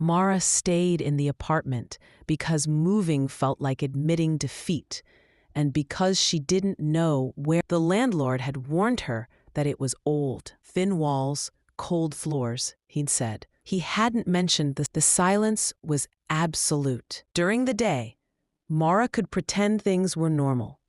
Mara stayed in the apartment because moving felt like admitting defeat, and because she didn't know where. The landlord had warned her that it was old, thin walls, cold floors, he'd said. He hadn't mentioned the silence was absolute. During the day, Mara could pretend things were normal.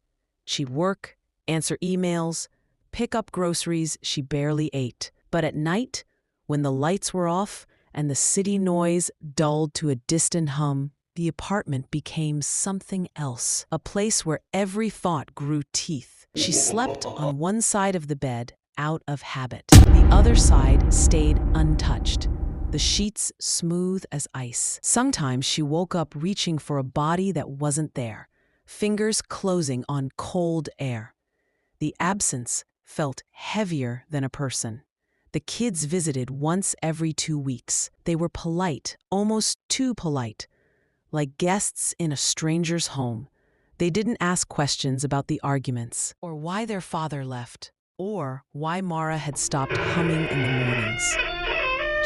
She'd work, answer emails, pick up groceries she barely ate. But at night, when the lights were off and the city noise dulled to a distant hum, the apartment became something else, a place where every thought grew teeth. She slept on one side of the bed out of habit. The other side stayed untouched, the sheets smooth as ice. Sometimes she woke up reaching for a body that wasn't there, fingers closing on cold air. The absence felt heavier than a person. The kids visited once every 2 weeks. They were polite, almost too polite, like guests in a stranger's home. They didn't ask questions about the arguments, or why their father left, or why Mara had stopped humming in the mornings.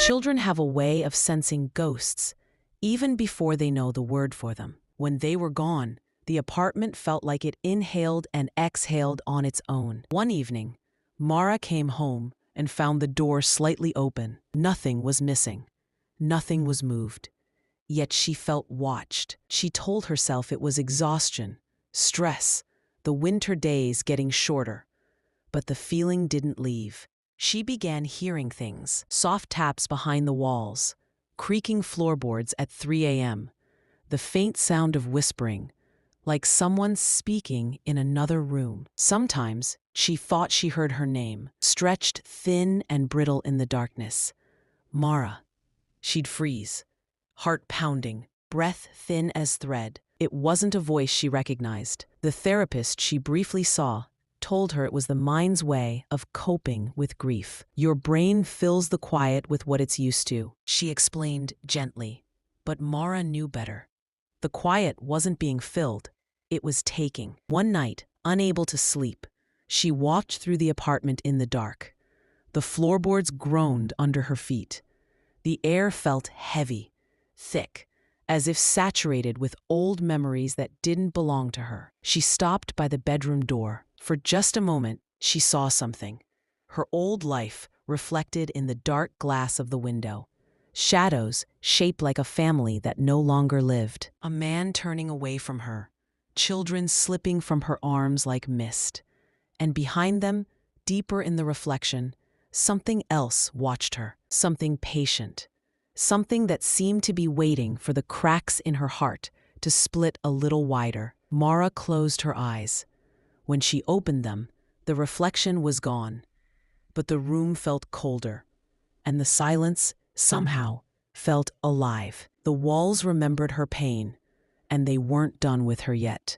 Children have a way of sensing ghosts, even before they know the word for them. When they were gone, the apartment felt like it inhaled and exhaled on its own. One evening, Mara came home and found the door slightly open. Nothing was missing. Nothing was moved. Yet she felt watched. She told herself it was exhaustion, stress, the winter days getting shorter. But the feeling didn't leave. She began hearing things, soft taps behind the walls, creaking floorboards at 3 a.m., the faint sound of whispering, like someone speaking in another room. Sometimes she thought she heard her name, stretched thin and brittle in the darkness. Mara. She'd freeze, heart pounding, breath thin as thread. It wasn't a voice she recognized. The therapist she briefly saw told her it was the mind's way of coping with grief. Your brain fills the quiet with what it's used to, she explained gently. But Mara knew better. The quiet wasn't being filled, it was taking. One night, unable to sleep, she walked through the apartment in the dark. The floorboards groaned under her feet. The air felt heavy, thick, as if saturated with old memories that didn't belong to her. She stopped by the bedroom door. For just a moment, she saw something. Her old life reflected in the dark glass of the window. Shadows shaped like a family that no longer lived. A man turning away from her. Children slipping from her arms like mist. And behind them, deeper in the reflection, something else watched her. Something patient. Something that seemed to be waiting for the cracks in her heart to split a little wider. Mara closed her eyes. When she opened them, the reflection was gone. But the room felt colder, and the silence, somehow, felt alive. The walls remembered her pain, and they weren't done with her yet.